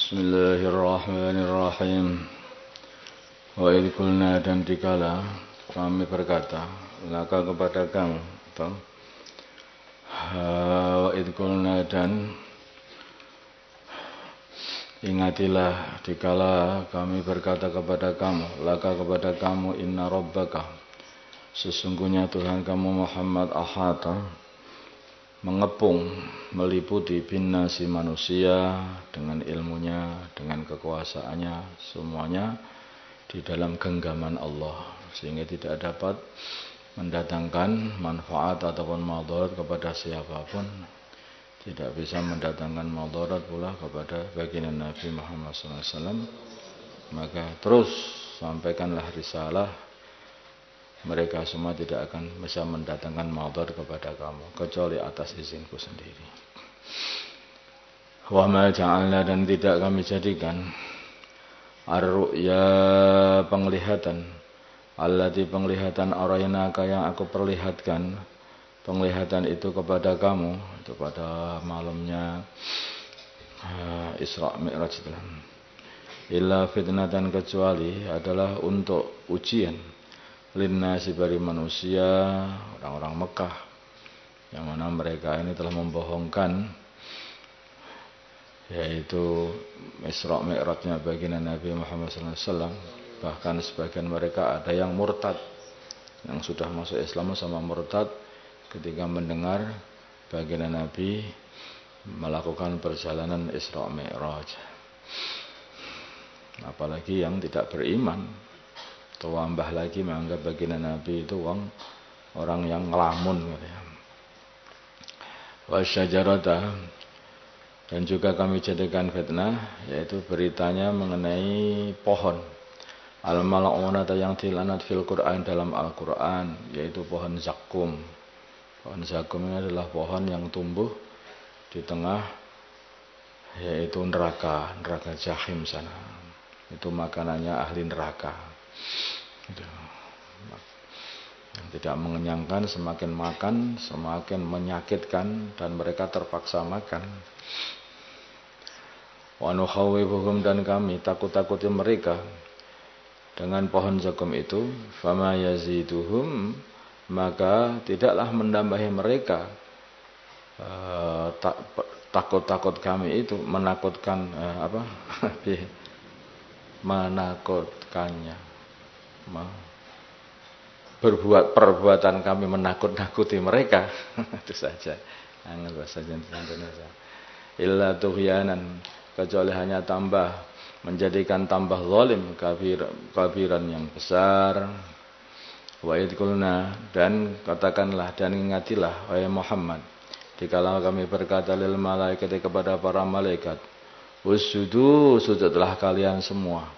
Bismillahirrahmanirrahim. Wa idh qulna, dan dikala kami berkata laka kepada kamu, wa idh qulna, dan ingatilah dikala kami berkata kepada kamu, laka kepada kamu, inna rabbaka, sesungguhnya Tuhan kamu Muhammad ahata, mengepung, meliputi binnasi manusia dengan ilmunya, dengan kekuasaannya, semuanya di dalam genggaman Allah, sehingga tidak dapat mendatangkan manfaat ataupun madarat kepada siapapun, tidak bisa mendatangkan madarat pula kepada baginda Nabi Muhammad SAW. Maka terus sampaikanlah risalah, mereka semua tidak akan bisa mendatangkan madarat kepada kamu kecuali atas izinku sendiri. Wa ma ja'alna, dan tidak kami jadikan ar-ru'ya, penglihatan, allati, penglihatan, araynaka, yang aku perlihatkan, penglihatan itu kepada kamu, itu pada malamnya Isra Mi'raj, illa fitnatan, kecuali adalah untuk ujian, linnasi, bagi manusia, orang-orang Mekah, yang mana mereka ini telah membohongkan yaitu Isra Mi'rajnya baginda Nabi Muhammad SAW. Bahkan sebagian mereka ada yang murtad, yang sudah masuk Islam sama murtad ketika mendengar baginda Nabi melakukan perjalanan Isra Mi'raj. Apalagi yang tidak beriman, tambah lagi menganggap baginda Nabi itu orang yang ngelamun gitu ya. Wasyajarata, dan juga kami jadikan fitnah, yaitu beritanya mengenai pohon al-mal'unata, yang dilanat fil Qur'an, dalam Al-Qur'an, yaitu pohon zakum. Pohon zakum ini adalah pohon yang tumbuh di tengah yaitu neraka jahim sana. Itu makanannya ahli neraka. Yang tidak mengenyangkan, semakin makan semakin menyakitkan, dan mereka terpaksa makan. Wa nukhawwifuhum, dan kami takut-takuti mereka dengan pohon zakum itu. Fama yaziduhum, maka tidaklah menambahi mereka takut-takut kami itu, menakutkan menakutkannya, berbuat perbuatan kami menakut-nakuti mereka. Itu saja, angel bahasa Indonesia. Illa tughyanan, kecuali hanya menjadikan tambah zalim, kabiran yang besar. Wa idh qulna, dan katakanlah dan ingatilah wahai Muhammad, dikala kami berkata lil malaikati, kepada para malaikat, usjudu, sujudlah kalian semua,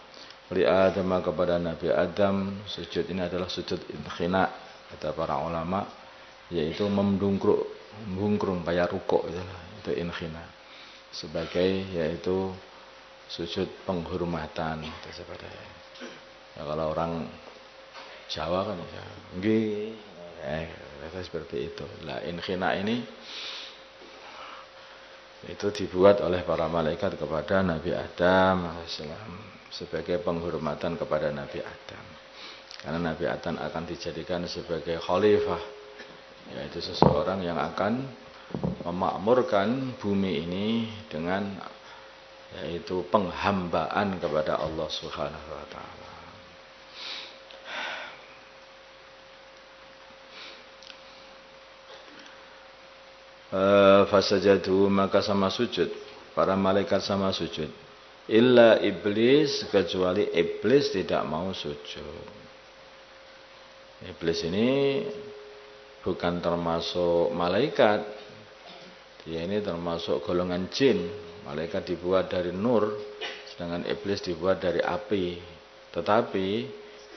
li Adam, kepada Nabi Adam. Sujud ini adalah sujud inkhina, kata para ulama, yaitu membungkrung kayak rukuk, itu inkhina, sebagai yaitu sujud penghormatan. Ya, kalau orang Jawa kan ya nggih, seperti itu. Lah inkhina ini itu dibuat oleh para malaikat kepada Nabi Adam alaihissalam sebagai penghormatan kepada Nabi Adam, karena Nabi Adam akan dijadikan sebagai khalifah, yaitu seseorang yang akan memakmurkan bumi ini dengan yaitu penghambaan kepada Allah Subhanahu wa taala. Fasajadu, maka sama sujud para malaikat, sama sujud, illa iblis, kecuali iblis tidak mau sujud. Iblis ini bukan termasuk malaikat, dia ini termasuk golongan jin. Malaikat dibuat dari nur, sedangkan iblis dibuat dari api. Tetapi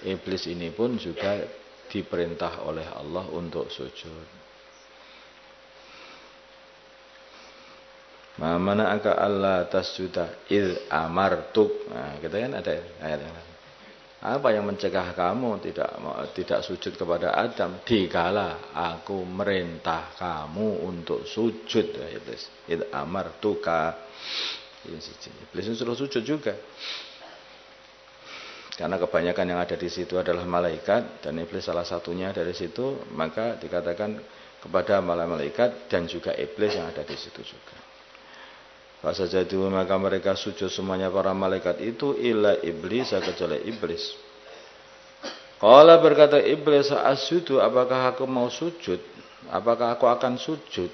iblis ini pun juga diperintah oleh Allah untuk sujud. Mana aka Allah tasjuda id amartuk. Nah, kita kan ada ayat yang lain. Apa yang mencegah kamu tidak sujud kepada Adam dikala aku merintah kamu untuk sujud? Id amartuka, Iblis suruh sujud juga. Karena kebanyakan yang ada di situ adalah malaikat dan iblis salah satunya dari situ, maka dikatakan kepada malaikat dan juga iblis yang ada di situ juga. Fasajadu, maka mereka sujud semuanya para malaikat itu illa iblis, kecuali iblis. Qala, berkata iblis, asjudu, apakah aku mau sujud? Apakah aku akan sujud?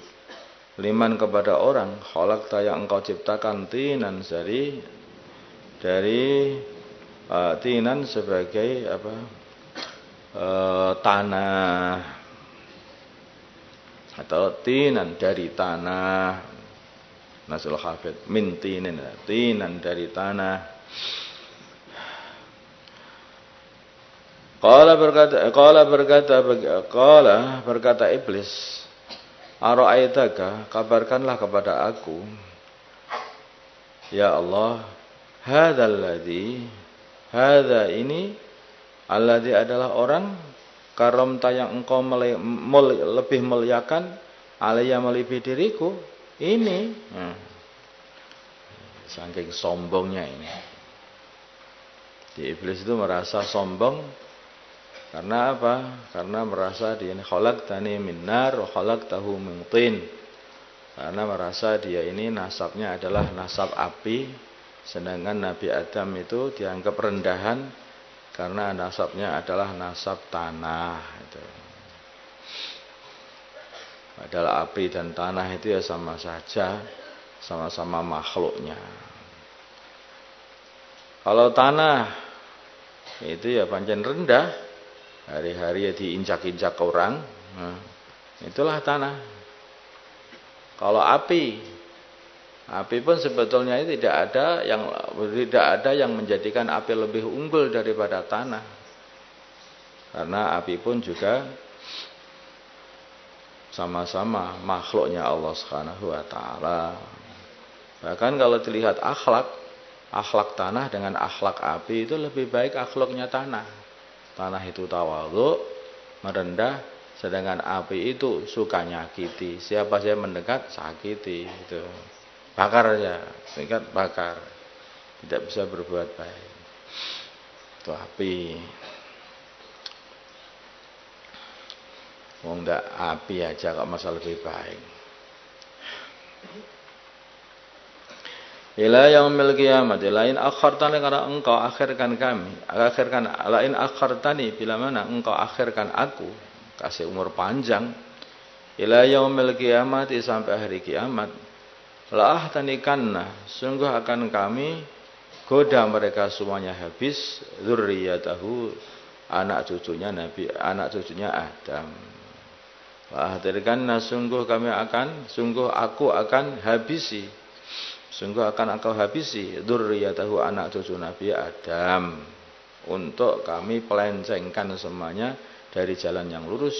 Liman, kepada orang khalaqta, yang engkau ciptakan tinan dari tinan sebagai tanah, atau tinan dari tanah. Nasul hafid min tinan dari tanah. Qala berkata iblis, ara'aitaka, kabarkanlah kepada aku, ya Allah, hadza ini alladzi adalah orang karamta yang engkau lebih muliakan alayya melebihi diriku ini. Saking sombongnya ini. Di iblis itu merasa sombong karena apa? Karena merasa dia ini khalaqtani min nar wa khalaqtahu min tin. Karena merasa dia ini nasabnya adalah nasab api, sedangkan Nabi Adam itu dianggap rendahan karena nasabnya adalah nasab tanah. Itu. Padahal api dan tanah itu ya sama saja, sama-sama makhluknya. Kalau tanah itu ya pancen rendah, hari-hari ya diinjak-injak orang, itulah tanah. Kalau api pun sebetulnya tidak ada yang menjadikan api lebih unggul daripada tanah. Karena api pun juga sama-sama makhluknya Allah Subhanahu wa taala. Bahkan kalau dilihat akhlak tanah dengan akhlak api itu lebih baik akhlaknya tanah. Tanah itu tawadhu, merendah, sedangkan api itu suka nyakiti. Siapa saja mendekat sakiti itu. Bakar aja, dekat bakar. Tidak bisa berbuat baik. Itu api. Wong ndak api aja kok masa lebih baik. Ila yaumil qiyamah, lain akhartani, karena engkau akhirkan lain akhartani, bila mana engkau akhirkan aku, kasih umur panjang, ila yaumil qiyamah, sampai hari kiamat, la ahtanikanna, sungguh akan kami goda mereka semuanya habis, dzurriyyatahu, anak cucunya Adam. La ahtanikanna, sungguh aku akan habisi, sungguh akan engkau habisi dzurriyyatahu, anak cucu Nabi Adam, untuk kami pelencengkan semuanya dari jalan yang lurus,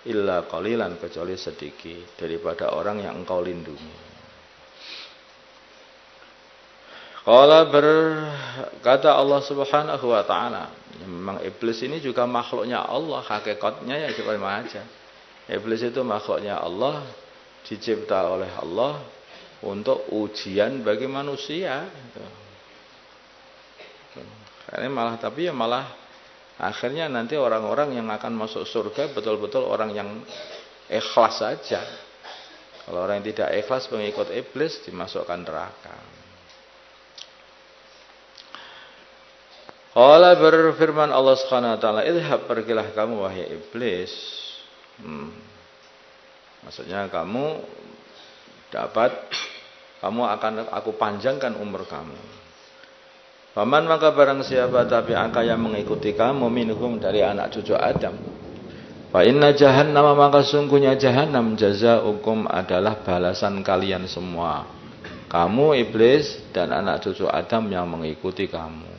illa qalilan, kecuali sedikit daripada orang yang engkau lindungi. Qala, berkata Allah Subhanahu wa taala, memang iblis ini juga makhluknya Allah, hakikatnya ya cuma aja. Iblis itu makhluknya Allah, dicipta oleh Allah untuk ujian bagi manusia. Tapi malah akhirnya nanti orang-orang yang akan masuk surga betul-betul orang yang ikhlas saja. Kalau orang yang tidak ikhlas pengikut iblis dimasukkan neraka. Allah berfirman Allah Subhanahu wa taala, idhab, pergilah kamu wahai iblis. Maksudnya kamu akan aku panjangkan umur kamu. Faman, maka barang siapa tabi'aka, yang mengikuti kamu, minhum, dari anak cucu Adam, fa inna jahannam, maka sungguhnya jahannam, jazaukum, adalah balasan kalian semua. Kamu iblis dan anak cucu Adam yang mengikuti kamu.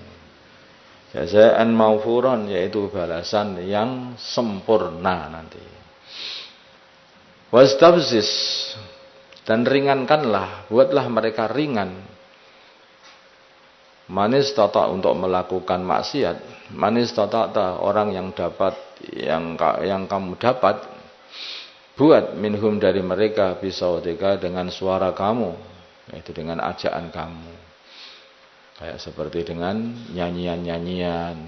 Jazaan maufuron, yaitu balasan yang sempurna nanti. Wastabzis, dan ringankanlah, buatlah mereka ringan. Manis tata, untuk melakukan maksiat. Manis tata, orang yang dapat, yang kamu dapat, buat minhum, dari mereka, bisautika, dengan suara kamu. yaitu dengan ajaan kamu. Kayak seperti dengan nyanyian-nyanyian,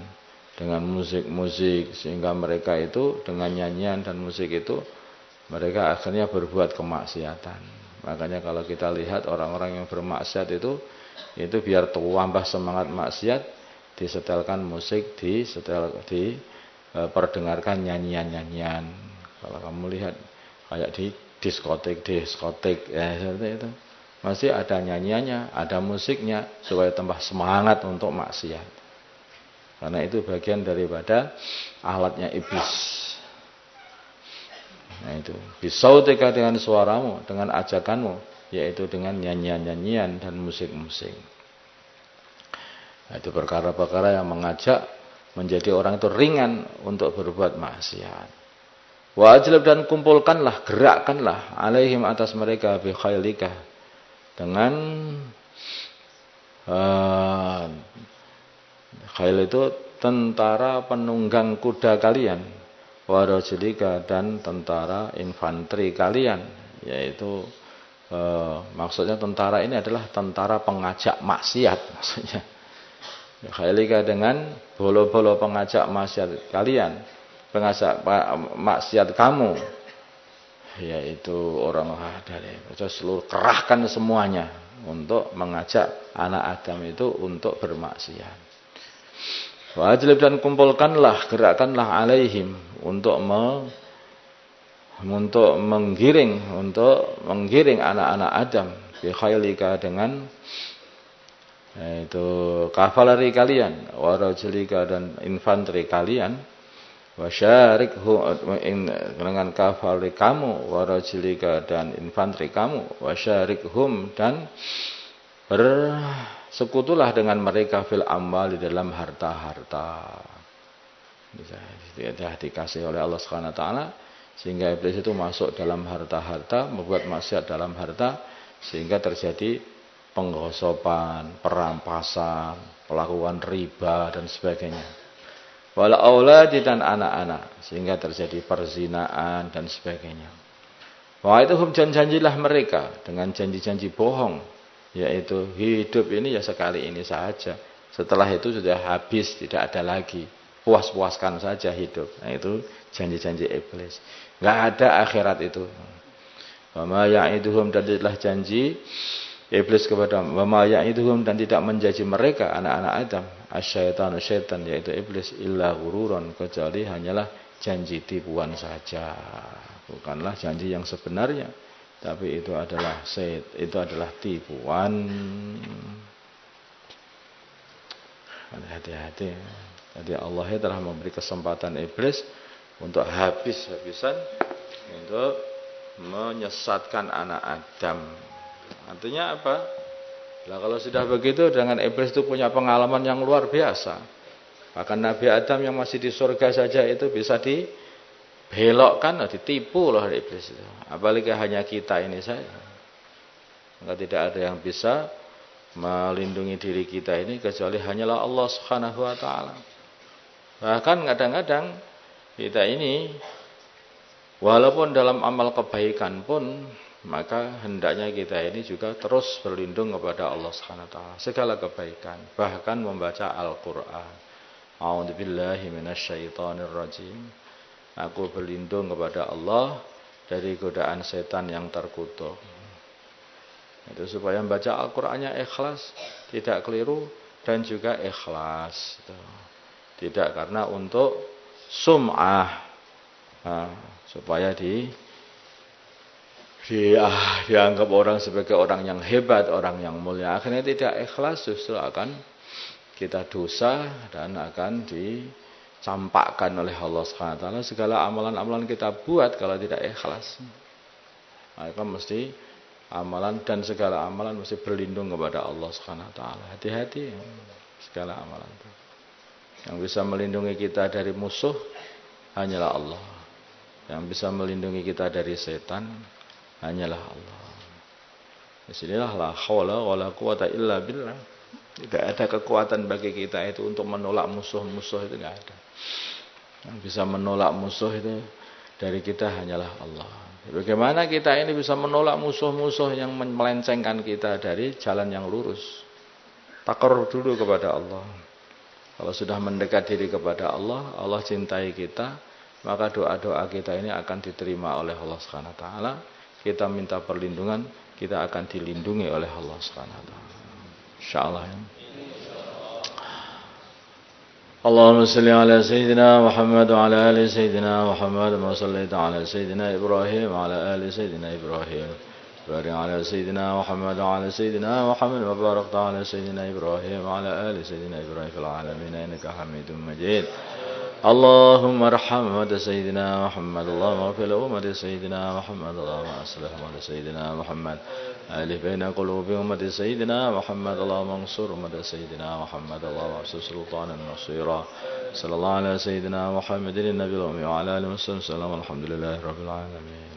dengan musik-musik, sehingga mereka itu dengan nyanyian dan musik itu mereka akhirnya berbuat kemaksiatan. Makanya kalau kita lihat orang-orang yang bermaksiat itu biar tambah semangat maksiat, disetelkan musik, diperdengarkan nyanyian-nyanyian. Kalau kamu lihat kayak di diskotik ya seperti itu, masih ada nyanyiannya, ada musiknya supaya tambah semangat untuk maksiat. Karena itu bagian daripada alatnya iblis. Nah itu bisautika, dengan suaramu, dengan ajakanmu, yaitu dengan nyanyian-nyanyian dan musik-musik. Nah, itu perkara-perkara yang mengajak menjadi orang itu ringan untuk berbuat maksiat. Wa ajlib, dan kumpulkanlah, gerakkanlah alaihim, atas mereka, bi khailika, dengan khail itu tentara penunggang kuda kalian, wa rajulika, dan tentara infanteri kalian, yaitu maksudnya tentara ini adalah tentara pengajak maksiat, maksudnya khailika, dengan bolo-bolo pengajak maksiat kalian, pengajak maksiat kamu, yaitu orang dari seluruh, kerahkan semuanya untuk mengajak anak Adam itu untuk bermaksiat. Wa ajlib, dan kumpulkanlah, gerakkanlah alaihim, untuk menggiring anak-anak Adam, bi khailika, dengan itu kavaleri kalian, wa rajulika, dan infanteri kalian, wasyarikhum, dengan kavaleri kamu, wa rajulika, dan infanteri kamu, wasyarikhum, dan bersekutulah dengan mereka, fil amwal, di dalam harta-harta. Sudah dikasih oleh Allah Subhanahu wa taala, sehingga iblis itu masuk dalam harta-harta, membuat maksiat dalam harta, sehingga terjadi penggosopan, perampasan, melakukan riba dan sebagainya. Wal auladi, dan anak-anak, sehingga terjadi perzinaan dan sebagainya. Wa itu hum, janjilah mereka dengan janji-janji bohong, yaitu hidup ini ya sekali ini saja, setelah itu sudah habis, tidak ada lagi, puas-puaskan saja hidup. Nah itu janji-janji iblis, nggak ada akhirat itu. Wa ma ya'iduhum, dan adalah janji iblis kepada wa ya'iduhum, dan tidak menjanji mereka anak-anak Adam, asyaitanu, syaitan, yaitu iblis, illa ghururan, kecuali hanyalah janji tipuan saja, bukanlah janji yang sebenarnya, tapi itu adalah tipuan. Hati-hati. Jadi Allah telah memberi kesempatan iblis untuk habis-habisan untuk menyesatkan anak Adam. Artinya apa? Nah, kalau sudah begitu, dengan iblis itu punya pengalaman yang luar biasa. Bahkan Nabi Adam yang masih di surga saja itu bisa dibelokkan, ditipu loh iblis itu. Apalagi hanya kita ini saja. Maka tidak ada yang bisa melindungi diri kita ini kecuali hanyalah Allah Subhanahu wa taala. Bahkan kadang-kadang kita ini walaupun dalam amal kebaikan pun, maka hendaknya kita ini juga terus berlindung kepada Allah Subhanahu wa taala, segala kebaikan, bahkan membaca Al-Qur'an. A'udzubillahi minasyaitonir rajim. Aku berlindung kepada Allah dari godaan setan yang terkutuk. Itu supaya membaca Al-Qur'annya ikhlas, tidak keliru, dan juga ikhlas. Tidak karena untuk sum'ah, supaya dianggap orang sebagai orang yang hebat, orang yang mulia. Akhirnya tidak ikhlas, justru akan kita dosa dan akan dicampakkan oleh Allah Subhanahu wa taala. Segala amalan-amalan kita buat kalau tidak ikhlas, maka mesti amalan dan segala amalan mesti berlindung kepada Allah Subhanahu wa taala. Hati-hati segala amalan itu. Yang bisa melindungi kita dari musuh hanyalah Allah. Yang bisa melindungi kita dari setan hanyalah Allah. Disinilah la haula wala quwata illa billah. Tidak ada kekuatan bagi kita itu untuk menolak musuh-musuh, itu tidak ada. Yang bisa menolak musuh itu dari kita hanyalah Allah. Bagaimana kita ini bisa menolak musuh-musuh yang melencengkan kita dari jalan yang lurus. Takarrub dulu kepada Allah. Kalau sudah mendekat diri kepada Allah, Allah cintai kita, maka doa-doa kita ini akan diterima oleh Allah Subhanahu wa taala. Kita minta perlindungan, kita akan dilindungi oleh Allah Subhanahu wa taala. Insyaallah ya. اللهم صل على سيدنا محمد وعلى آل سيدنا محمد ما صليت على سيدنا إبراهيم وعلى آل سيدنا إبراهيم بارك على سيدنا محمد وعلى سيدنا محمد وبارك على سيدنا إبراهيم وعلى آل سيدنا إبراهيم في العالمين إنك حميد مجيد اللهم ارحم أمة سيدنا محمد اللهم اغفر لأمة سيدنا محمد اللهم أصلح أمة سيدنا محمد ألف بين قلوب أمة سيدنا محمد اللهم انصر أمة سيدنا محمد اللهم ارسل سلطانا نصيرا صلى الله على سيدنا محمد النبي الأمي وعلى آله وصحبه وسلم الحمد لله رب العالمين.